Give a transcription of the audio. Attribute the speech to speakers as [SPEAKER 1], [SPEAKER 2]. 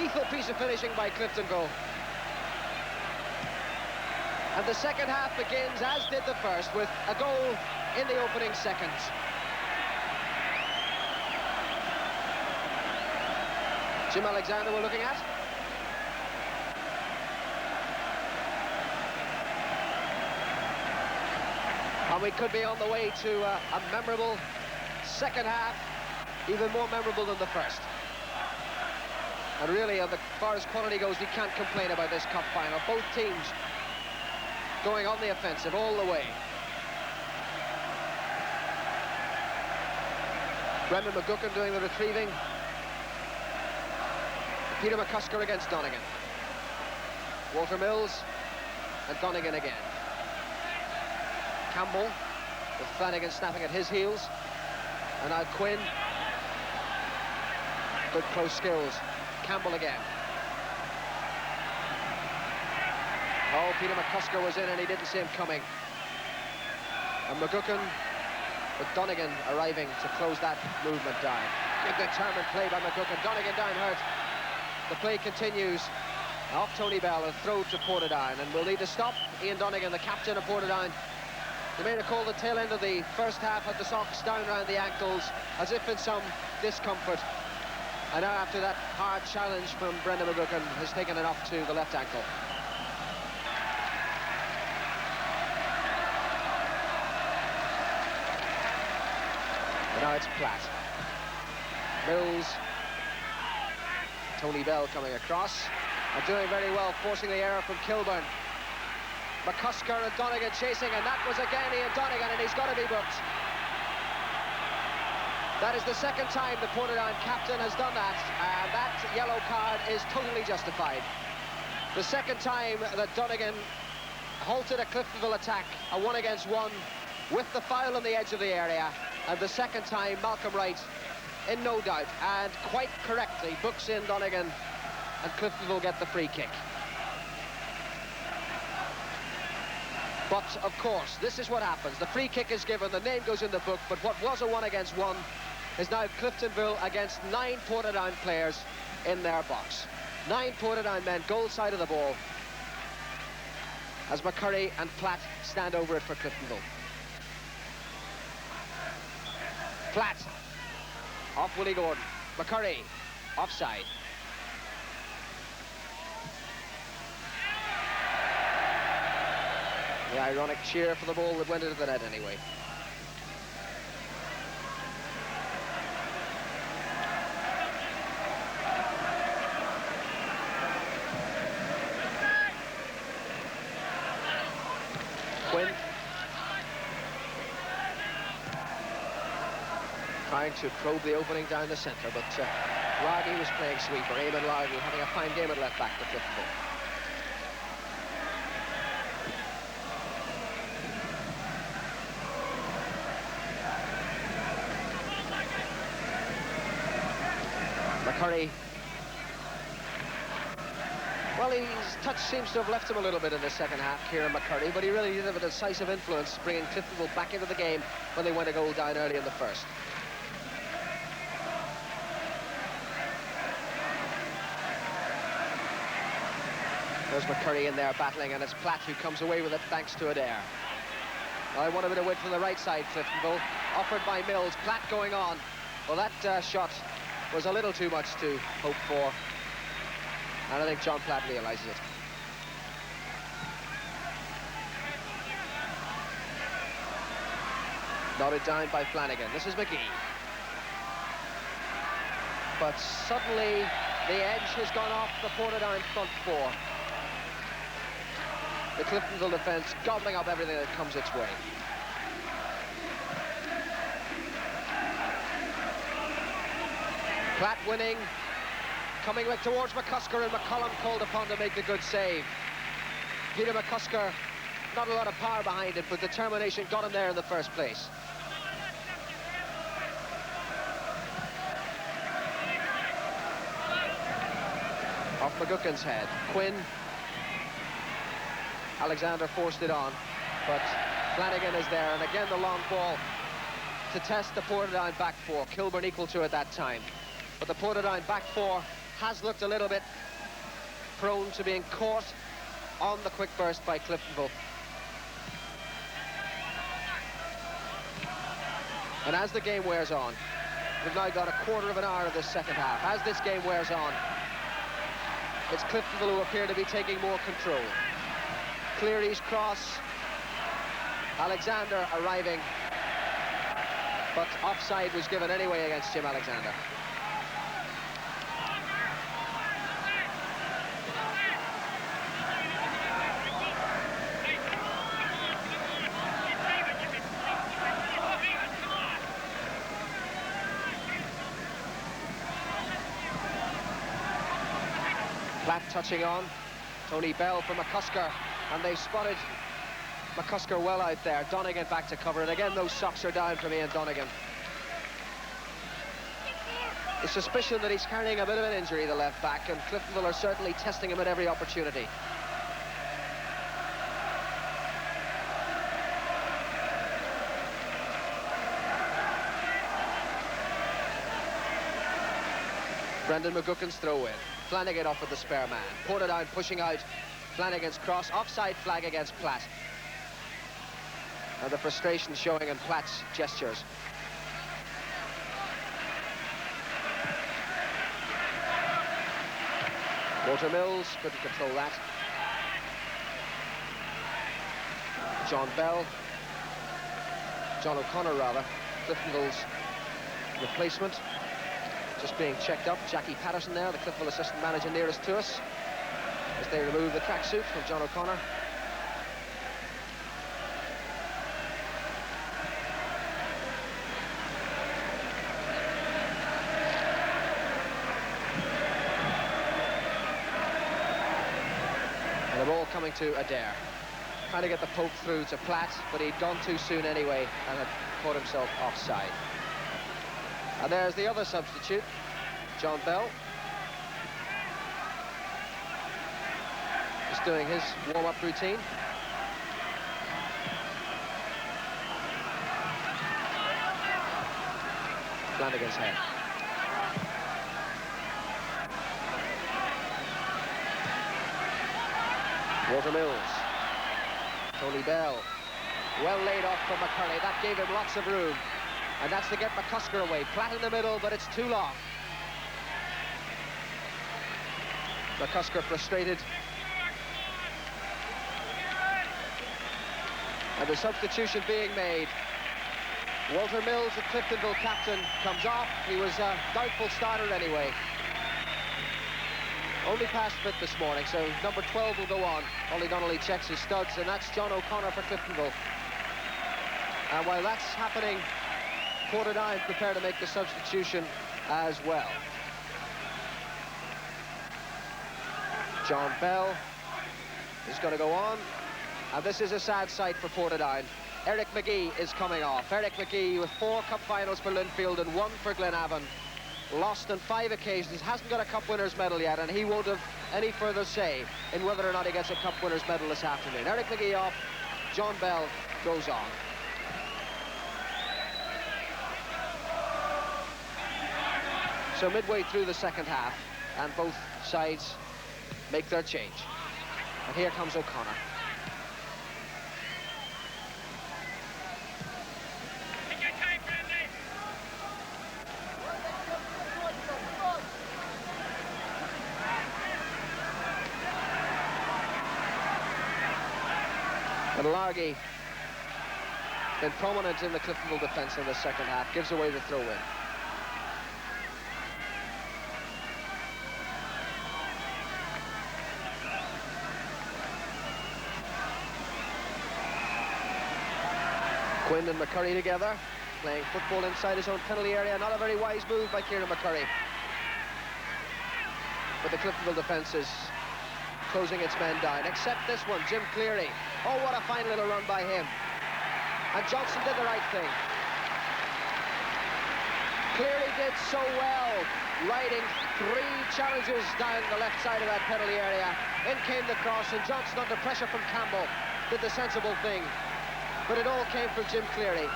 [SPEAKER 1] Lethal piece of finishing by Cliftonville. And the second half begins, as did the first, with a goal in the opening seconds. Jim Alexander we're looking at. And we could be on the way to a memorable second half, even more memorable than the first. And really, as far as quality goes, we can't complain about this cup final. Both teams going on the offensive all the way. Brendan McGuckin doing the retrieving. Peter McCusker against Donegan. Walter Mills and Donegan again. Campbell with Flanagan snapping at his heels. And now Quinn. Good close skills. Campbell again. Oh, Peter McCusker was in and he didn't see him coming. And McGuckin with Donegan arriving to close that movement down. Good determined play by McGuckin. Donegan down hurt. The play continues. Off Tony Bell and throw to Portadown. And we'll need to stop Ian Donegan, the captain of Portadown. You may recall the tail end of the first half had the socks down around the ankles, as if in some discomfort. And now after that hard challenge from Brendan McGuckin, has taken it off to the left ankle. But now it's Platt. Mills. Tony Bell coming across. And doing very well, forcing the error from Kilburn. McCusker and Donegan chasing, and that was again Ian Donegan, and he's got to be booked. That is the second time the Portadown captain has done that, and that yellow card is totally justified. The second time that Donegan halted a Cliftonville attack, a 1-against-1, with the foul on the edge of the area, and the second time Malcolm Wright, in no doubt, and quite correctly, books in Donegan, and Cliftonville get the free kick. But, of course, this is what happens. The free kick is given, the name goes in the book, but what was a 1-against-1 is now Cliftonville against 9 Portadown players in their box. 9 Portadown men, goal side of the ball, as McCurry and Platt stand over it for Cliftonville. Platt, off Willie Gordon. McCurry, offside. The ironic cheer for the ball that went into the net anyway. Quinn. Trying to probe the opening down the centre, but Largy was playing sweeper. Eamon Largy having a fine game at left back for Cliftonville. McCurry. Well, his touch seems to have left him a little bit in the second half, Kieran McCurry, but he really did have a decisive influence, bringing Cliftonville back into the game when they went a goal down early in the first. There's McCurry in there battling, and it's Platt who comes away with it thanks to Adair. I want a bit of width from the right side, Cliftonville, offered by Mills. Platt going on. Well, that shot was a little too much to hope for, and I think John Platt realises it. Nodded down by Flanagan. This is McGee. But suddenly the edge has gone off the Portadown front four. The Cliftonville defence gobbling up everything that comes its way. Platt winning, coming back towards McCusker, and McCollum called upon to make the good save. Peter McCusker, not a lot of power behind it, but determination got him there in the first place. Off McGuckin's head. Quinn. Alexander forced it on, but Flanagan is there, and again the long ball to test the Portadown back four. Kilburn equal to at that time. But the Portadown back four has looked a little bit prone to being caught on the quick burst by Cliftonville. And as the game wears on, we've now got a quarter of an hour of this second half. As this game wears on, it's Cliftonville who appear to be taking more control. Cleary's cross, Alexander arriving, but offside was given anyway against Jim Alexander. Platt touching on, Tony Bell for McCusker, and they've spotted McCusker well out there. Donegan back to cover, and again those socks are down from Ian Donegan. The suspicion that he's carrying a bit of an injury, the left back, and Cliftonville are certainly testing him at every opportunity. Brendan McGuckin's throw in. Flanagan off with the spare man. Portadown pushing out. Flanagan's cross. Offside flag against Platt. And the frustration showing in Platt's gestures. Walter Mills couldn't control that. John Bell. John O'Connor, rather. Cliftonville's replacement. Just being checked up. Jackie Patterson there, the Cliftonville assistant manager nearest to us, as they remove the tracksuit from John O'Connor. And the ball coming to Adair. Trying to get the poke through to Platt, but he'd gone too soon anyway and had caught himself offside. And there's the other substitute, John Bell. Just doing his warm-up routine. Flanagan's head. Walter Mills. Tony Bell. Well laid off from McAuley. That gave him lots of room. And that's to get McCusker away. Platt in the middle, but it's too long. McCusker frustrated. And the substitution being made. Walter Mills, the Cliftonville captain, comes off. He was a doubtful starter anyway. Only passed fit this morning, so number 12 will go on. Ollie Donnelly checks his studs, and that's John O'Connor for Cliftonville. And while that's happening, Portadown prepare to make the substitution as well. John Bell is going to go on, and this is a sad sight for Portadown. Eric McGee is coming off. Eric McGee with 4 cup finals for Linfield and 1 for Glenavon. Lost on 5 occasions, hasn't got a cup winners medal yet, and he won't have any further say in whether or not he gets a cup winners medal this afternoon. Eric McGee off, John Bell goes on. So midway through the second half, and both sides make their change. And here comes O'Connor. And Largy, been prominent in the Cliftonville defence in the second half, gives away the throw-in. Quinn and McCurry together, playing football inside his own penalty area. Not a very wise move by Kieran McCurry. But the Cliftonville defence is closing its men down, except this one, Jim Cleary. Oh, what a fine little run by him. And Johnson did the right thing. Cleary did so well, riding 3 challenges down the left side of that penalty area. In came the cross, and Johnson, under pressure from Campbell, did the sensible thing. But it all came from Jim Cleary.